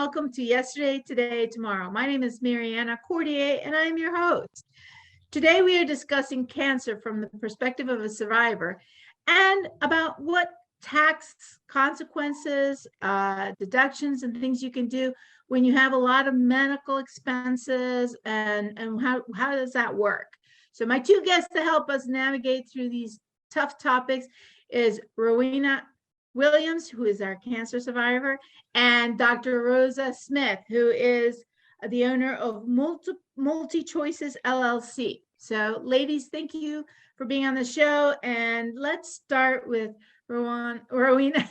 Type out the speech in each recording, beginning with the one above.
welcome to Yesterday, Today, Tomorrow. My name is Mariana Cordier, and I'm your host. Today, we are discussing cancer from the perspective of a survivor and about what tax consequences, deductions, and things you can do when you have a lot of medical expenses, and how does that work? So my two guests to help us navigate through these tough topics is Rowena Williams, who is our cancer survivor, and Dr. Rosa Smith, who is the owner of Multi Choices LLC. So, ladies, thank you for being on the show. And let's start with Rowena.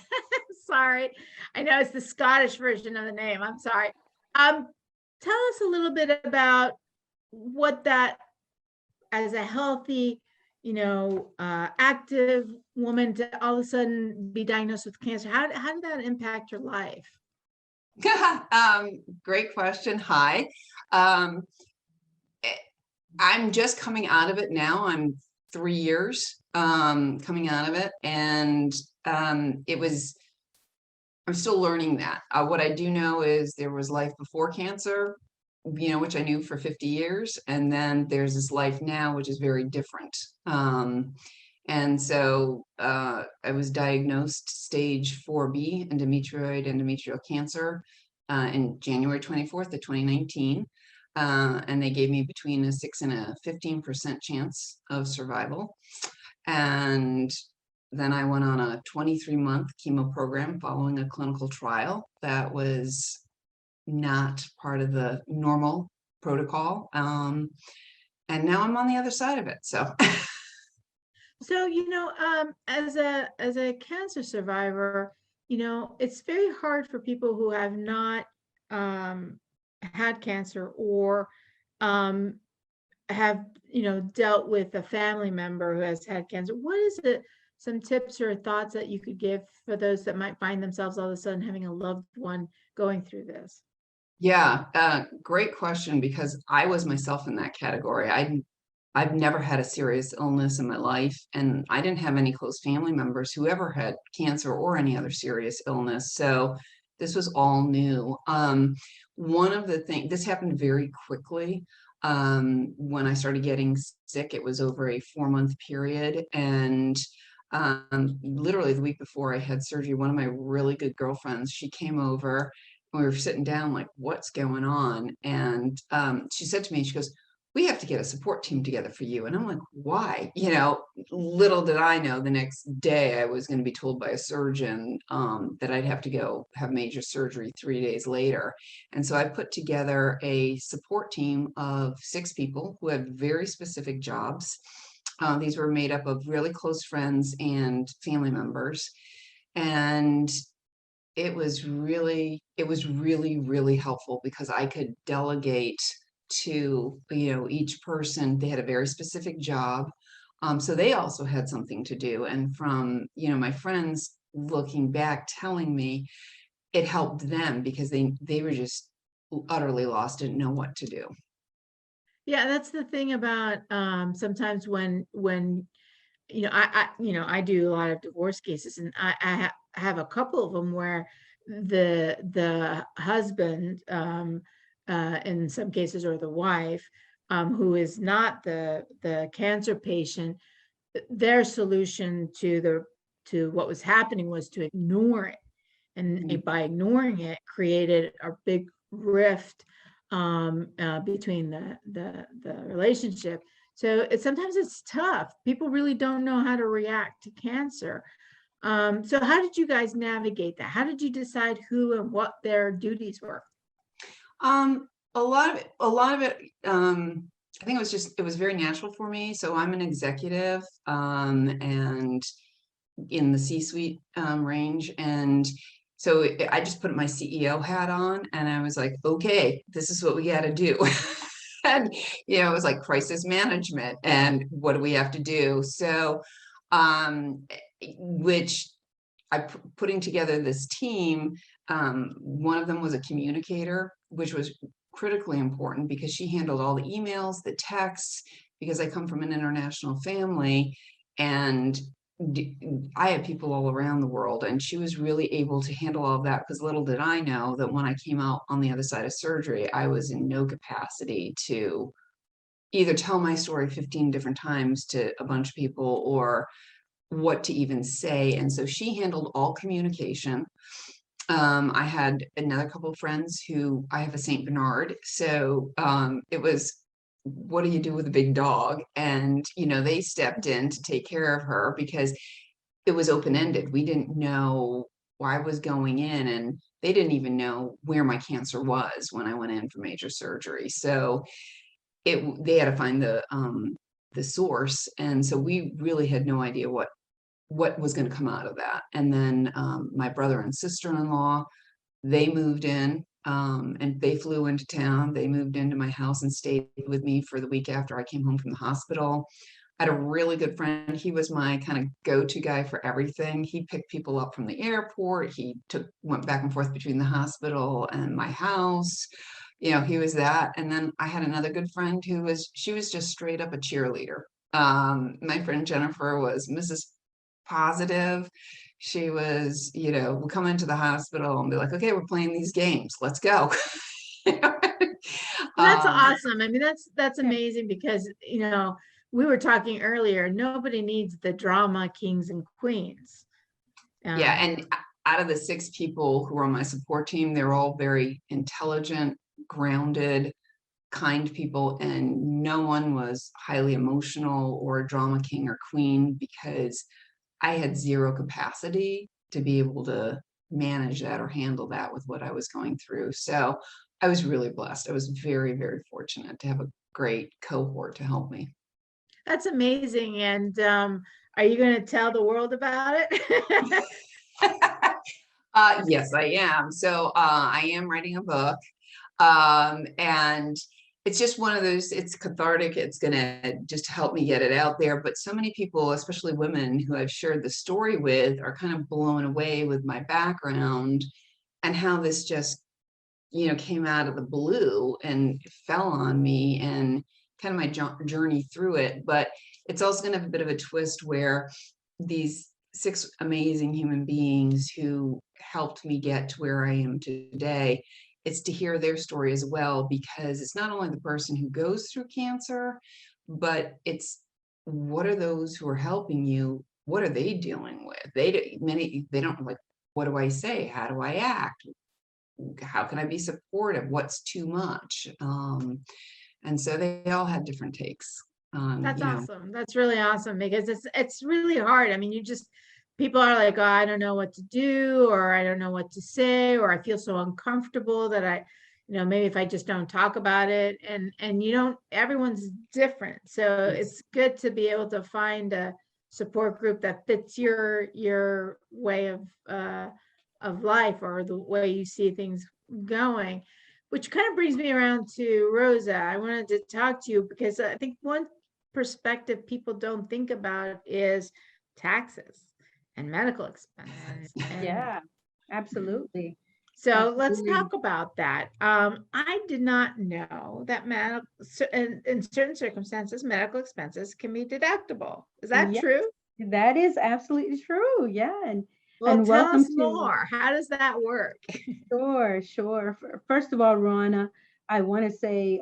Sorry, I know it's the Scottish version of the name. I'm sorry. Tell us a little bit about what that, as a healthy, active woman, to all of a sudden be diagnosed with cancer. How did that impact your life? Great question. Hi. I'm just coming out of it now. I'm 3 years coming out of it. And I'm still learning that. What I do know is there was life before cancer, which I knew for 50 years. And then there's this life now, which is very different. And so I was diagnosed stage 4B endometrial cancer in January 24th of 2019. And they gave me between a 6 and a 15% chance of survival. And then I went on a 23-month chemo program following a clinical trial that was not part of the normal protocol. And now I'm on the other side of it. So, as a cancer survivor, it's very hard for people who have not had cancer or have dealt with a family member who has had cancer. What is it? Some tips or thoughts that you could give for those that might find themselves all of a sudden having a loved one going through this? Yeah, great question, because I was myself in that category. I've never had a serious illness in my life, and I didn't have any close family members who ever had cancer or any other serious illness. So this was all new. One of the things, this happened very quickly. When I started getting sick, it was over a 4-month period. And literally the week before I had surgery, one of my really good girlfriends, she came over and we were sitting down like, what's going on? And she said to me, she goes, we have to get a support team together for you. And I'm like, why? Little did I know the next day I was going to be told by a surgeon that I'd have to go have major surgery 3 days later. And so I put together a support team of 6 people who had very specific jobs. These were made up of really close friends and family members. And it was really, really helpful because I could delegate to, each person. They had a very specific job. So they also had something to do. And from, my friends looking back, telling me it helped them because they were just utterly lost, didn't know what to do. Yeah, that's the thing about sometimes when I do a lot of divorce cases, and I have a couple of them where the husband, in some cases, or the wife, who is not the cancer patient, their solution to what was happening was to ignore it, and by ignoring it, created a big rift between the relationship. So sometimes it's tough. People really don't know how to react to cancer. So how did you guys navigate that? How did you decide who and what their duties were? A lot of it, I think it was very natural for me. So I'm an executive, and in the C-suite range. And so I just put my CEO hat on and I was like, okay, this is what we got to do. And, it was like crisis management and what do we have to do? So, which putting together this team, one of them was a communicator, which was critically important because she handled all the emails, the texts, because I come from an international family. And I had people all around the world, and she was really able to handle all of that, because little did I know that when I came out on the other side of surgery, I was in no capacity to either tell my story 15 different times to a bunch of people, or what to even say. And so she handled all communication. I had another couple of friends who, I have a Saint Bernard. So it was, what do you do with a big dog? And, they stepped in to take care of her, because it was open-ended. We didn't know why I was going in, and they didn't even know where my cancer was when I went in for major surgery. So they had to find the source. And so we really had no idea what was going to come out of that. And then my brother and sister-in-law, they moved in, and they flew into town. They moved into my house and stayed with me for the week after I came home from the hospital. I had a really good friend. He was my kind of go-to guy for everything. He picked people up from the airport. He went back and forth between the hospital and my house. He was that. And then I had another good friend she was just straight up a cheerleader. My friend Jennifer was Mrs. Positive. She was, would come into the hospital and be like, okay, we're playing these games. Let's go. That's Um, awesome. I mean, that's amazing because, we were talking earlier, nobody needs the drama kings and queens. yeah. And out of the 6 people who are on my support team, they're all very intelligent, grounded, kind people, and no one was highly emotional or a drama king or queen, because I had zero capacity to be able to manage that or handle that with what I was going through. So I was really blessed. I was very, very fortunate to have a great cohort to help me. That's amazing. And are you going to tell the world about it? Yes, I am. So I am writing a book. And it's just one of those, it's cathartic. It's going to just help me get it out there. But so many people, especially women who I've shared the story with, are kind of blown away with my background and how this just, came out of the blue and fell on me, and kind of my journey through it. But it's also going to have a bit of a twist where these 6 amazing human beings who helped me get to where I am today, it's to hear their story as well, because it's not only the person who goes through cancer, but it's, what are those who are helping you? What are they dealing with? They don't, like, what do I say? How do I act? How can I be supportive? What's too much? And so they all had different takes. That's awesome. That's really awesome because it's really hard. I mean, people are like, oh, I don't know what to do, or I don't know what to say, or I feel so uncomfortable that maybe if I just don't talk about it, and everyone's different. So it's good to be able to find a support group that fits your way of life, or the way you see things going. Which kind of brings me around to Rosa. I wanted to talk to you because I think one perspective people don't think about is taxes and medical expenses. Yeah, absolutely. So let's Absolutely. talk about that. I did not know that in certain circumstances, medical expenses can be deductible. Is that Yes, true? that is absolutely true. Yeah. Well, And tell welcome us more. How does that work? sure, sure. First of all, Rona, I want to say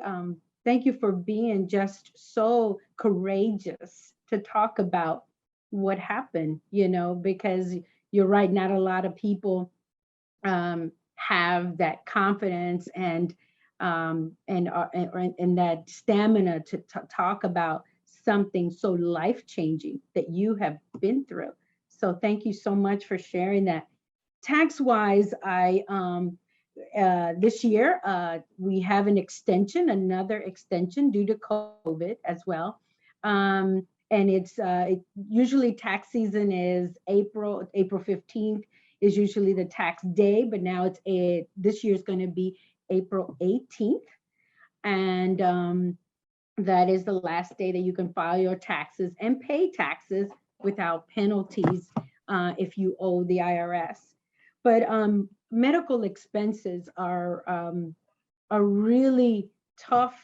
thank you for being just so courageous to talk about what happened, because you're right, not a lot of people have that confidence and that stamina to talk about something so life-changing that you have been through. So thank you so much for sharing that. Tax-wise, I this year we have another extension due to COVID as well. And usually tax season is April 15th is usually the tax day, but now this year is going to be April 18th. And that is the last day that you can file your taxes and pay taxes without penalties if you owe the IRS. But medical expenses are a really tough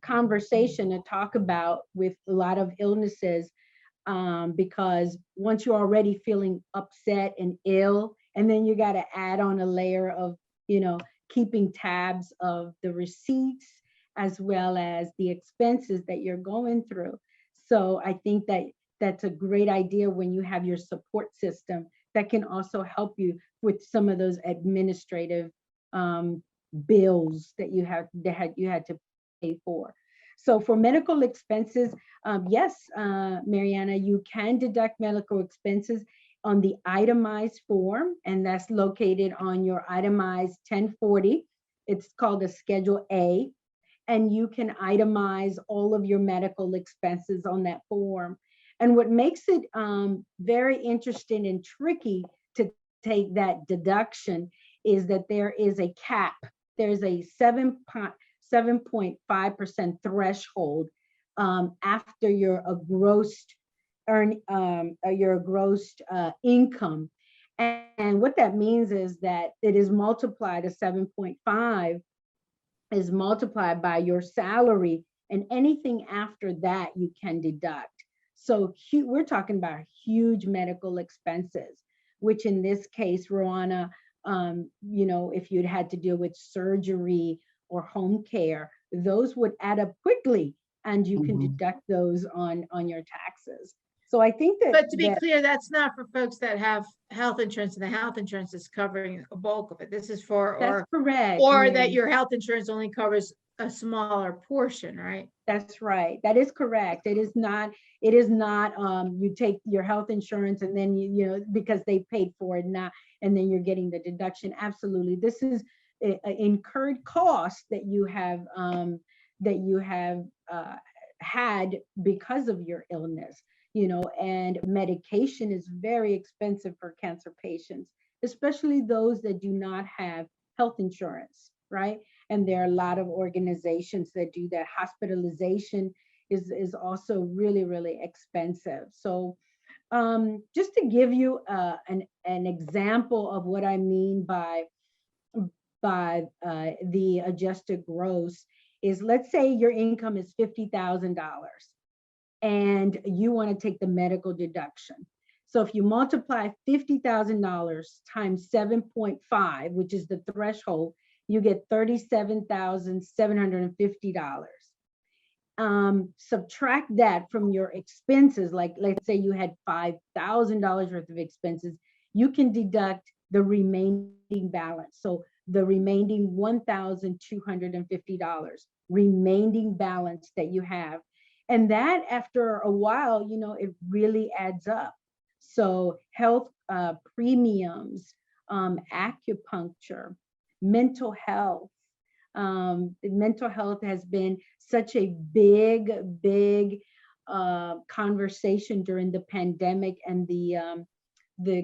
conversation to talk about with a lot of illnesses. because once you're already feeling upset and ill, and then you got to add on a layer of, keeping tabs of the receipts as well as the expenses that you're going through. So I think that that's a great idea when you have your support system that can also help you with some of those administrative bills that you had to pay for. So for medical expenses, yes, Mariana, you can deduct medical expenses on the itemized form, and that's located on your itemized 1040. It's called a Schedule A, and you can itemize all of your medical expenses on that form. And what makes it very interesting and tricky to take that deduction is that there is a cap. There's a 7.5% threshold after your grossed income. And what that means is that it is multiplied, a 7.5 is multiplied by your salary, and anything after that you can deduct. So we're talking about huge medical expenses, which in this case, Roanna, if you'd had to deal with surgery or home care, those would add up quickly, and you can deduct those on your taxes. So I think that. But to be clear, that's not for folks that have health insurance, and the health insurance is covering a bulk of it. This is for, That's correct. or that your health insurance only covers a smaller portion, right? That's right. That is correct. It is not, you take your health insurance and then because they paid for it, not, and then you're getting the deduction. Absolutely. This is an incurred cost that you have had because of your illness, and medication is very expensive for cancer patients, especially those that do not have health insurance, right? And there are a lot of organizations that do that. Hospitalization is also really, really expensive. So just to give you an example of what I mean by the adjusted gross is, let's say your income is $50,000 and you want to take the medical deduction. So if you multiply $50,000 times 7.5, which is the threshold, you get $37,750. Subtract that from your expenses, like let's say you had $5,000 worth of expenses, you can deduct the remaining balance. So the remaining $1,250 remaining balance that you have. And that after a while, it really adds up. So health premiums, acupuncture, mental health. Mental health has been such a big conversation during the pandemic and the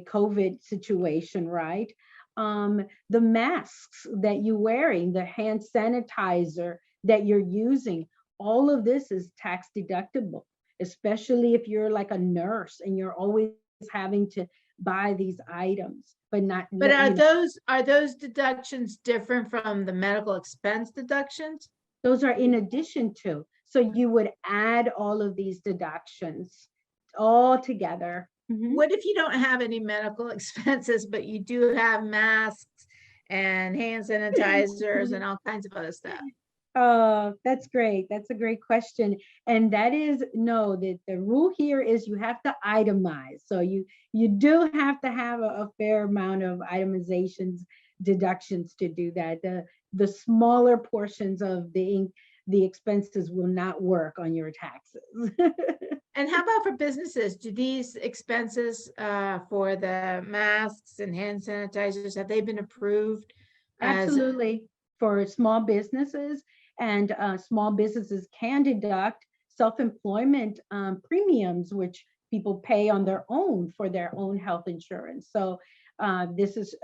COVID situation, right? The masks that you're wearing, the hand sanitizer that you're using, all of this is tax deductible, especially if you're like a nurse and you're always having to buy these items. But are those deductions different from the medical expense deductions? Those are in addition to. So you would add all of these deductions all together. What if you don't have any medical expenses, but you do have masks and hand sanitizers and all kinds of other stuff? Oh, that's great. That's a great question. And that is, no, the rule here is you have to itemize. So you do have to have a fair amount of itemizations, deductions to do that. The smaller portions of the expenses will not work on your taxes. And how about for businesses? Do these expenses for the masks and hand sanitizers, have they been approved? Absolutely. For small businesses, and small businesses can deduct self-employment premiums, which people pay on their own for their own health insurance. So this is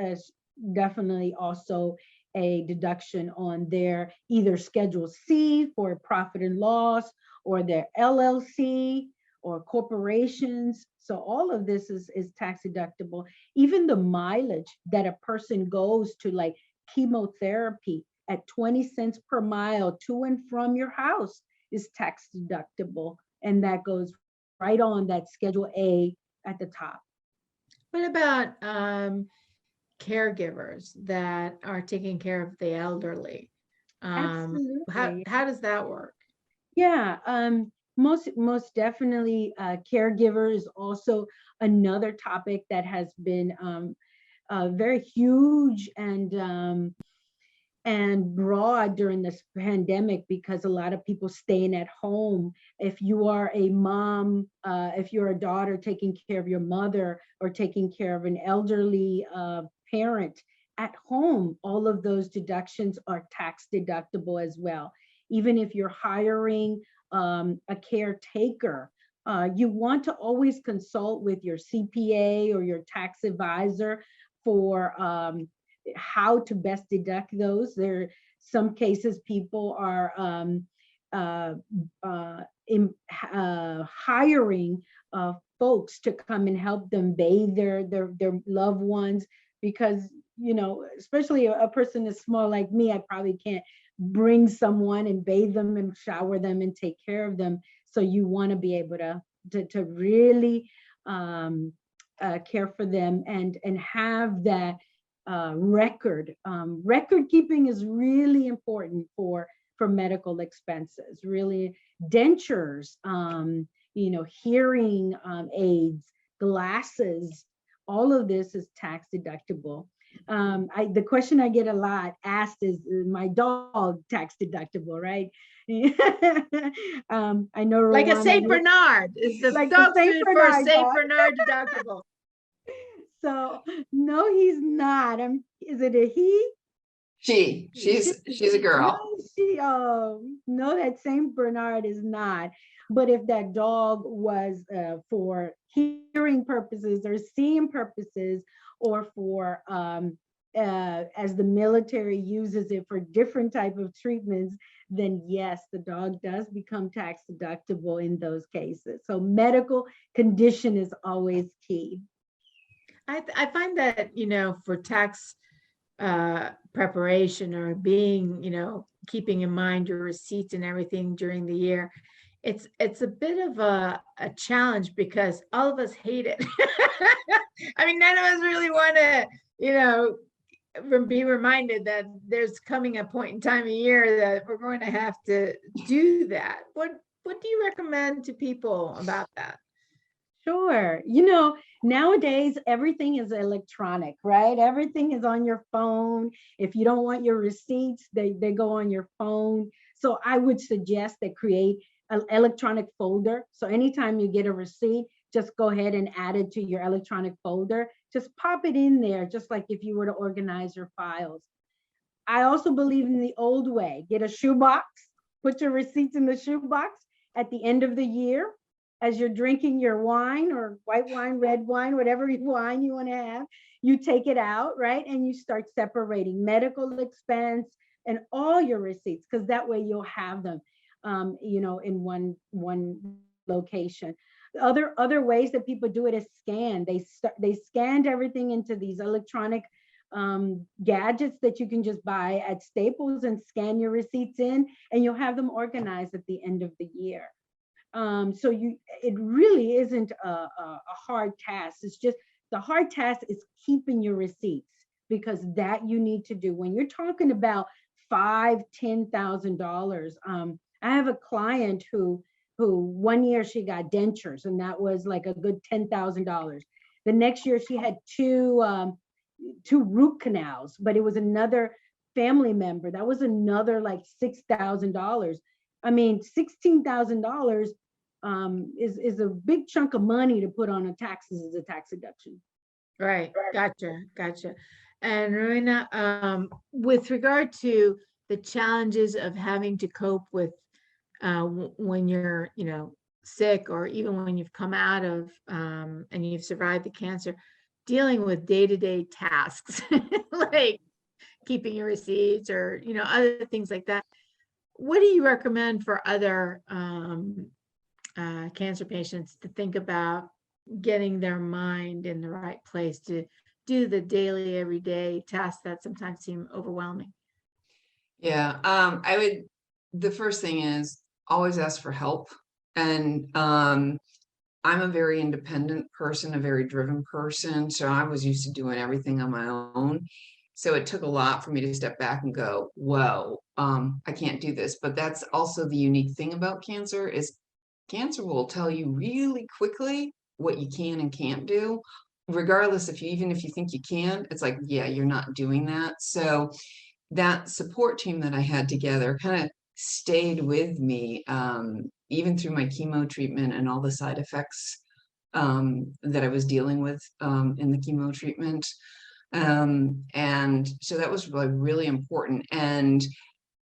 definitely also a deduction on their either Schedule C for profit and loss, or their LLC or corporations. So all of this is tax deductible. Even the mileage that a person goes to, like chemotherapy at 20 cents per mile to and from your house, is tax deductible. And that goes right on that Schedule A at the top. What about caregivers that are taking care of the elderly? Absolutely. How does that work? Yeah, most definitely, caregiver is also another topic that has been very huge and broad during this pandemic, because a lot of people staying at home. If you are a mom, if you're a daughter taking care of your mother or taking care of an elderly parent at home, all of those deductions are tax deductible as well. Even if you're hiring a caretaker, you want to always consult with your CPA or your tax advisor for how to best deduct those. There are some cases people are hiring folks to come and help them bathe their loved ones, because, you know, especially a person as small like me, I probably can't bring someone and bathe them and shower them and take care of them. So you want to be able to really care for them and have that record. Record keeping is really important for medical expenses. Really, dentures, you know, hearing aids, glasses, all of this is tax deductible. The question I get a lot asked is my dog tax deductible, right? I know Like a Rowena Saint knows- Bernard is the Like the dog Saint food for a Bernard Saint dog. Bernard deductible. So no, he's not. Is it a he? She's a girl. No, no, that Saint Bernard is not. But if that dog was for hearing purposes or seeing purposes, or for as the military uses it for different type of treatments, then yes, the dog does become tax deductible in those cases. So medical condition is always key. I find that, you know, for tax preparation or being, you know, keeping in mind your receipts and everything during the year, it's a bit of a challenge because all of us hate it. I mean, none of us really want to, you know, be reminded that there's coming a point in time of year that we're going to have to do that. What do you recommend to people about that? Sure. You know, nowadays everything is electronic, right? Everything is on your phone. If you don't want your receipts, they go on your phone. So I would suggest that create an electronic folder. So anytime you get a receipt, just go ahead and add it to your electronic folder. Just pop it in there, just like if you were to organize your files. I also believe in the old way. Get a shoebox, put your receipts in the shoebox at the end of the year. As you're drinking your wine or white wine, red wine, whatever wine you want to have, you take it out, right? And you start separating medical expense and all your receipts, because that way you'll have them, you know, in one location. Other ways that people do it is scan. They scanned everything into these electronic gadgets that you can just buy at Staples and scan your receipts in, and you'll have them organized at the end of the year. So it really isn't a hard task. It's just the hard task is keeping your receipts, because that you need to do when you're talking about $5,000-$10,000. I have a client who 1 year she got dentures, and that was like a good $10,000. The next year she had two root canals, but it was another family member. That was another like $6,000. I mean, $16,000 is a big chunk of money to put on a taxes as a tax deduction. Right. Gotcha. And Rowena, with regard to the challenges of having to cope with when you're, you know, sick, or even when you've come out of and you've survived the cancer, dealing with day-to-day tasks like keeping your receipts or, you know, other things like that. What do you recommend for other cancer patients to think about getting their mind in the right place to do the daily, everyday tasks that sometimes seem overwhelming? Yeah, the first thing is always ask for help. And I'm a very independent person, a very driven person. So I was used to doing everything on my own. So it took a lot for me to step back and go, whoa, I can't do this. But that's also the unique thing about cancer is cancer will tell you really quickly what you can and can't do, regardless if you, even if you think you can, it's like, yeah, you're not doing that. So that support team that I had together kind of stayed with me, even through my chemo treatment and all the side effects that I was dealing with in the chemo treatment. And so that was really, really important. And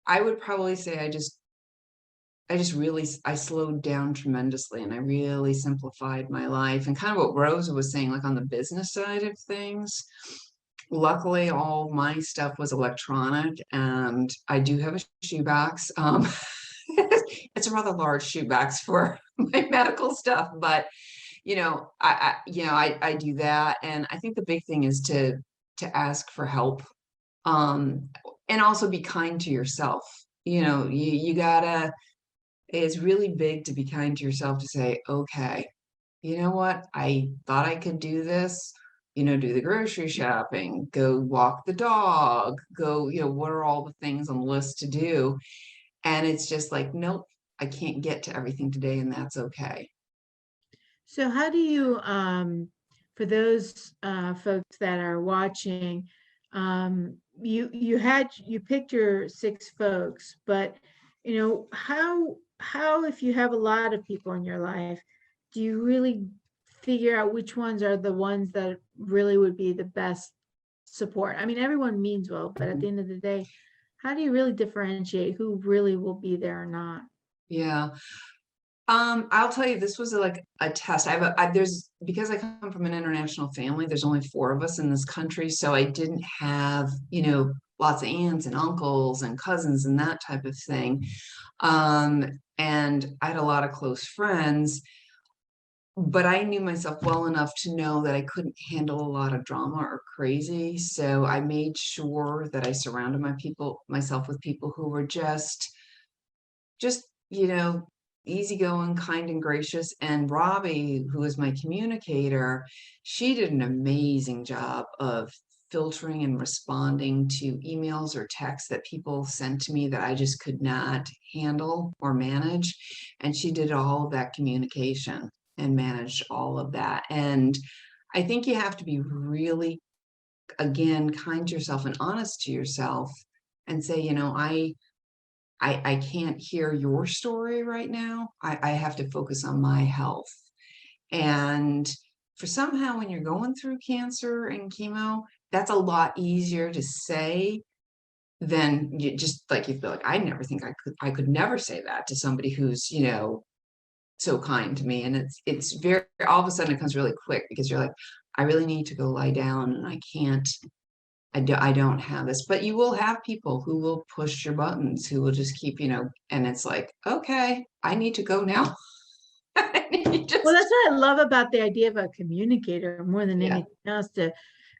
I would probably say I slowed down tremendously and I really simplified my life, and kind of what Rosa was saying, like on the business side of things. Luckily, all my stuff was electronic and I do have a shoebox. It's a rather large shoebox for my medical stuff, but I do that. And I think the big thing is to ask for help, and also be kind to yourself. You gotta, it's really big to be kind to yourself, to say, okay, you know what? I thought I could do this, do the grocery shopping, go walk the dog, go, what are all the things on the list to do? And it's just like, nope, I can't get to everything today, and that's okay. So how do you, for those folks that are watching, you picked your 6 folks, but how if you have a lot of people in your life, do you really figure out which ones are the ones that really would be the best support? I mean, everyone means well, but at the end of the day, how do you really differentiate who really will be there or not? Yeah. I'll tell you, this was like a test. There's, because I come from an international family, there's only 4 of us in this country. So I didn't have, lots of aunts and uncles and cousins and that type of thing. And I had a lot of close friends, but I knew myself well enough to know that I couldn't handle a lot of drama or crazy. So I made sure that I surrounded myself with people who were just, easygoing, kind and gracious. And Robbie, who is my communicator, she did an amazing job of filtering and responding to emails or texts that people sent to me that I just could not handle or manage. And she did all of that communication and managed all of that. And I think you have to be really, again, kind to yourself and honest to yourself and say, I can't hear your story right now. I have to focus on my health. And for somehow, when you're going through cancer and chemo, that's a lot easier to say than you feel like, I never think I could never say that to somebody who's, so kind to me. And it's very, all of a sudden it comes really quick, because you're like, I really need to go lie down and I don't have this. But you will have people who will push your buttons, who will just keep, and it's like, okay, I need to go now. Well, that's what I love about the idea of a communicator more than Yeah. anything else,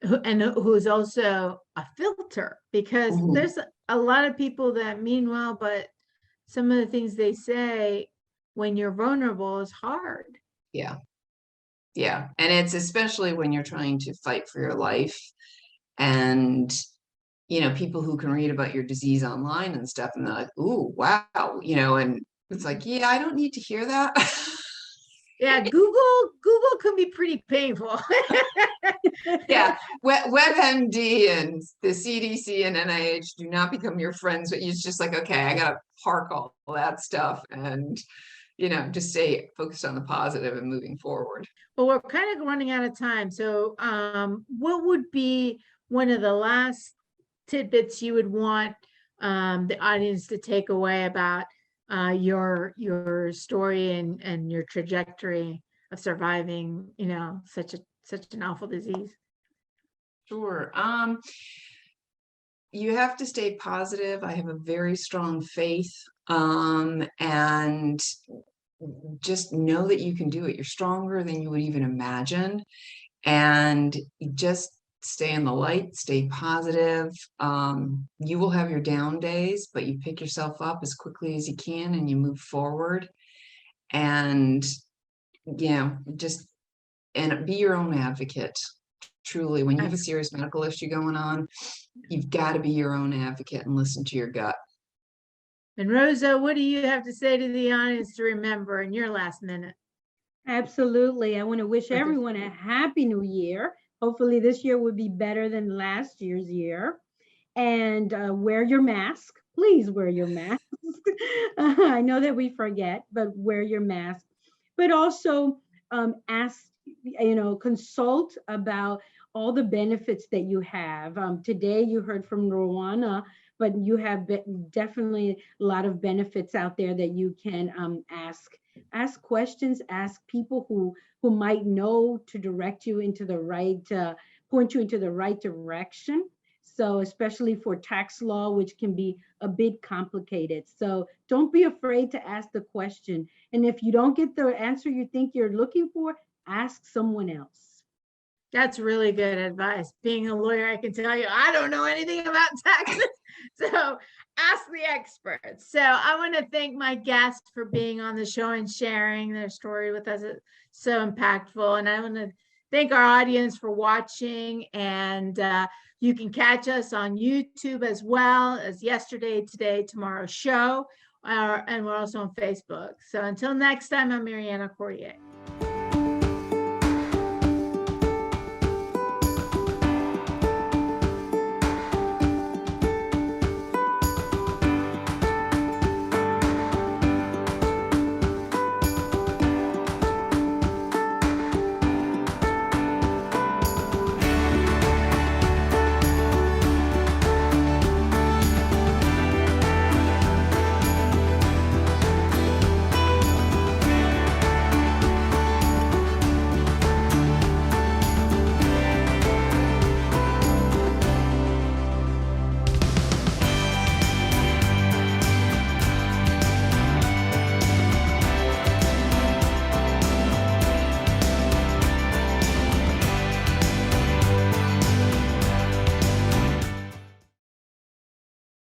who is also a filter, because Mhm. there's a lot of people that mean well, but some of the things they say when you're vulnerable is hard. Yeah. Yeah. And it's especially when you're trying to fight for your life, and people who can read about your disease online and stuff, and they're like, ooh, wow, and it's like, yeah, I don't need to hear that. Yeah, Google can be pretty painful. Yeah, WebMD and the CDC and NIH do not become your friends, but it's just like, okay, I gotta park all that stuff and just stay focused on the positive and moving forward. Well, we're kind of running out of time. So what would be one of the last tidbits you would want the audience to take away about your story and your trajectory of surviving, such an awful disease? Sure. You have to stay positive. I have a very strong faith, and just know that you can do it. You're stronger than you would even imagine, and just stay in the light, stay positive. You will have your down days, but you pick yourself up as quickly as you can and you move forward. And Yeah, just, and be your own advocate. Truly, when you have a serious medical issue going on, you've got to be your own advocate and listen to your gut. And Rosa, what do you have to say to the audience to remember in your last minute? Absolutely. I want to wish Okay. everyone a happy new year. Hopefully this year will be better than last year's year. And wear your mask. Please wear your mask. I know that we forget, but wear your mask. But also ask, consult about all the benefits that you have. Today you heard from Rowana, but you have definitely a lot of benefits out there that you can ask questions, ask people who might know to direct you into the right, point you into the right direction. So especially for tax law, which can be a bit complicated. So don't be afraid to ask the question. And if you don't get the answer you think you're looking for, ask someone else. That's really good advice. Being a lawyer, I can tell you, I don't know anything about taxes. So ask the experts. So I want to thank my guests for being on the show and sharing their story with us. It's so impactful. And I want to thank our audience for watching. And you can catch us on YouTube as well as Yesterday, Today, Tomorrow show. And we're also on Facebook. So until next time, I'm Mariana Cordier.